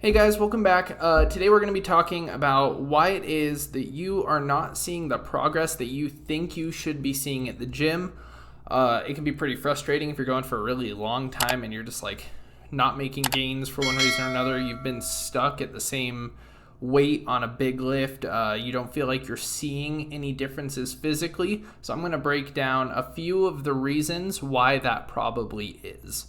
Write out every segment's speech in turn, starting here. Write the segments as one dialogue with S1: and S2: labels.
S1: Hey guys, welcome back. Today we're going to be talking about why it is that you are not seeing the progress that you think you should be seeing at the gym. It can be pretty frustrating if you're going for a really long time and you're just like not making gains for one reason or another. You've been stuck at the same weight on a big lift. You don't feel like you're seeing any differences physically. So I'm going to break down a few of the reasons why that probably is.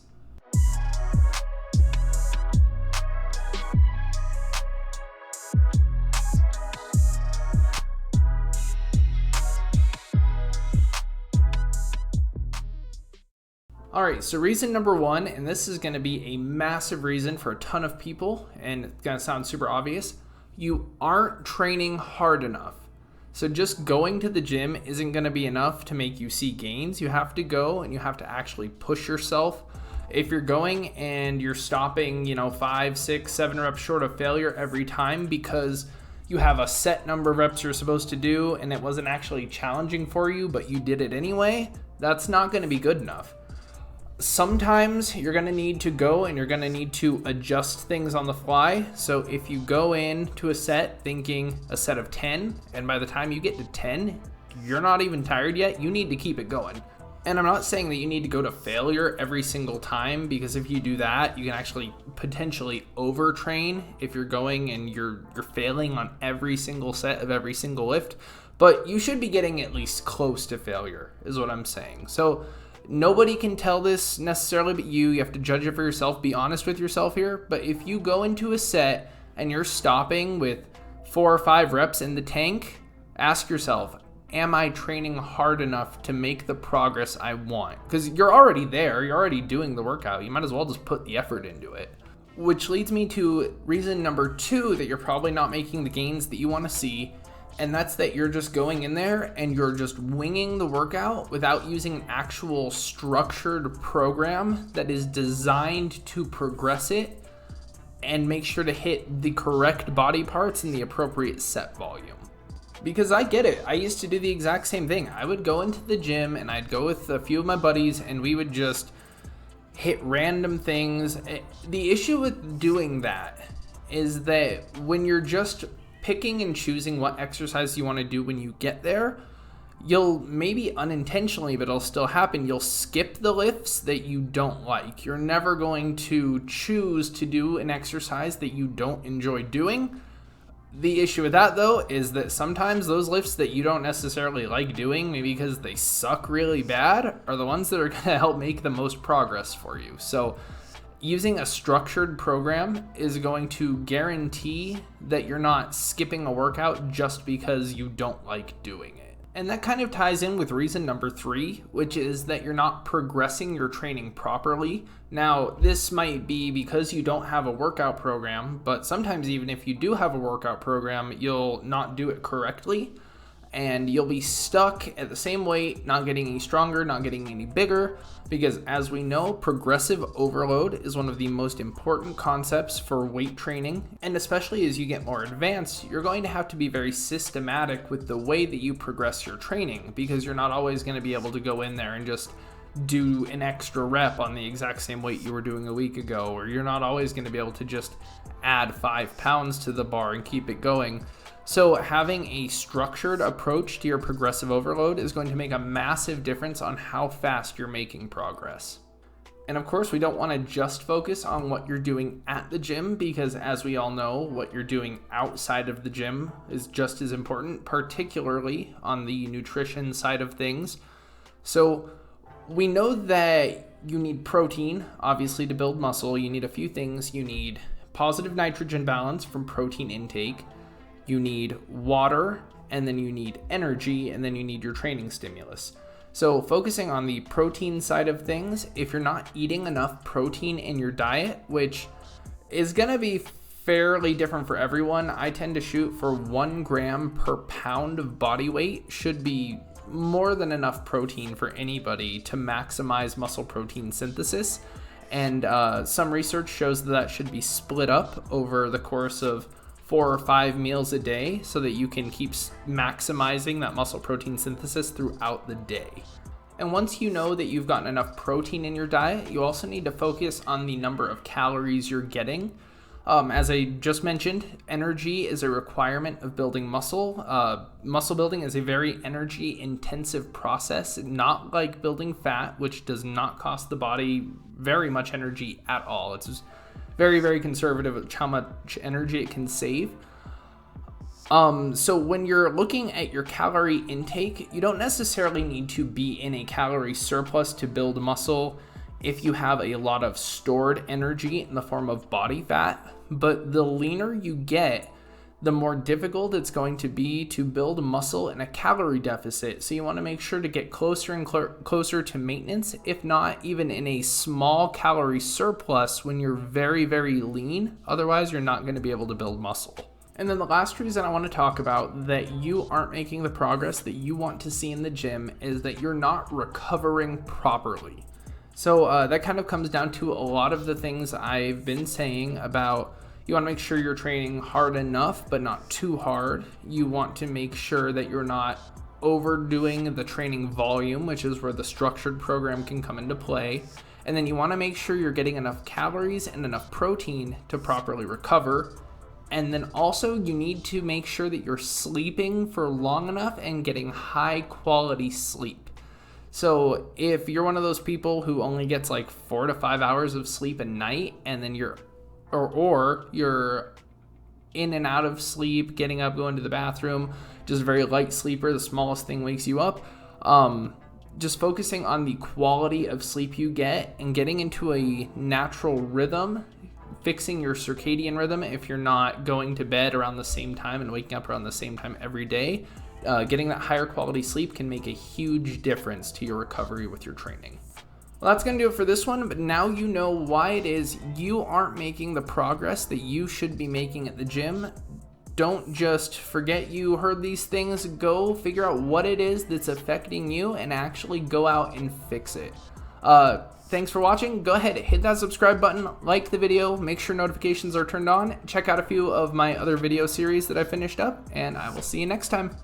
S1: All right, so reason number one, and this is going to be a massive reason for a ton of people, and it's going to sound super obvious, you aren't training hard enough. So just going to the gym isn't going to be enough to make you see gains. You have to go and you have to actually push yourself. If you're going and you're stopping, 5, 6, 7 reps short of failure every time because you have a set number of reps you're supposed to do and it wasn't actually challenging for you, but you did it anyway, that's not going to be good enough. Sometimes you're going to need to go and you're going to need to adjust things on the fly. So if you go into a set thinking a set of 10, and by the time you get to 10, you're not even tired yet, you need to keep it going. And I'm not saying that you need to go to failure every single time, because if you do that, you can actually potentially overtrain if you're going and you're failing on every single set of every single lift. But you should be getting at least close to failure, is what I'm saying. So nobody can tell this necessarily but you. You have to judge it for yourself. Be honest with yourself here. But if you go into a set and you're stopping with 4 or 5 reps in the tank, ask yourself, am I training hard enough to make the progress I want? Because you're already there. You're already doing the workout. You might as well just put the effort into it. Which leads me to reason number 2 that you're probably not making the gains that you want to see. And that's that you're just going in there and you're just winging the workout without using an actual structured program that is designed to progress it and make sure to hit the correct body parts in the appropriate set volume. Because I get it. I used to do the exact same thing. I would go into the gym and I'd go with a few of my buddies and we would just hit random things. The issue with doing that is that when you're just picking and choosing what exercise you want to do when you get there, you'll maybe unintentionally, but it'll still happen, you'll skip the lifts that you don't like. You're never going to choose to do an exercise that you don't enjoy doing. The issue with that, though, is that sometimes those lifts that you don't necessarily like doing, maybe because they suck really bad, are the ones that are going to help make the most progress for you. So using a structured program is going to guarantee that you're not skipping a workout just because you don't like doing it. And that kind of ties in with reason number 3, which is that you're not progressing your training properly. Now, this might be because you don't have a workout program, but sometimes even if you do have a workout program, you'll not do it correctly. And you'll be stuck at the same weight, not getting any stronger, not getting any bigger, because as we know, progressive overload is one of the most important concepts for weight training. And especially as you get more advanced, you're going to have to be very systematic with the way that you progress your training, because you're not always going to be able to go in there and just do an extra rep on the exact same weight you were doing a week ago, or you're not always going to be able to just add 5 pounds to the bar and keep it going. So having a structured approach to your progressive overload is going to make a massive difference on how fast you're making progress. And of course, we don't want to just focus on what you're doing at the gym, because as we all know, what you're doing outside of the gym is just as important, particularly on the nutrition side of things. So we know that you need protein, obviously, to build muscle. You need a few things. You need positive nitrogen balance from protein intake. You need water, and then you need energy, and then you need your training stimulus. So focusing on the protein side of things, if you're not eating enough protein in your diet, which is going to be fairly different for everyone, I tend to shoot for 1 gram per pound of body weight should be more than enough protein for anybody to maximize muscle protein synthesis. And some research shows that should be split up over the course of 4 or 5 meals a day so that you can keep maximizing that muscle protein synthesis throughout the day. And once you know that you've gotten enough protein in your diet, you also need to focus on the number of calories you're getting. As I just mentioned, energy is a requirement of building muscle. Muscle building is a very energy intensive process, not like building fat, which does not cost the body very much energy at all. It's just very, very conservative with how much energy it can save. So when you're looking at your calorie intake, you don't necessarily need to be in a calorie surplus to build muscle if you have a lot of stored energy in the form of body fat. But the leaner you get, the more difficult it's going to be to build muscle in a calorie deficit. So you want to make sure to get closer and closer to maintenance, if not even in a small calorie surplus when you're very, very lean. Otherwise, you're not going to be able to build muscle. And then the last reason I want to talk about that you aren't making the progress that you want to see in the gym is that you're not recovering properly. So that kind of comes down to a lot of the things I've been saying about you want to make sure you're training hard enough, but not too hard. You want to make sure that you're not overdoing the training volume, which is where the structured program can come into play. And then you want to make sure you're getting enough calories and enough protein to properly recover. And then also you need to make sure that you're sleeping for long enough and getting high quality sleep. So if you're one of those people who only gets like 4 to 5 hours of sleep a night, and then you're in and out of sleep, getting up, going to the bathroom, just a very light sleeper, the smallest thing wakes you up, just focusing on the quality of sleep you get and getting into a natural rhythm, fixing your circadian rhythm if you're not going to bed around the same time and waking up around the same time every day. Getting that higher quality sleep can make a huge difference to your recovery with your training. Well, that's going to do it for this one, but now you know why it is you aren't making the progress that you should be making at the gym. Don't just forget you heard these things. Go figure out what it is that's affecting you and actually go out and fix it. Thanks for watching. Go ahead, hit that subscribe button, like the video, make sure notifications are turned on, check out a few of my other video series that I finished up, and I will see you next time.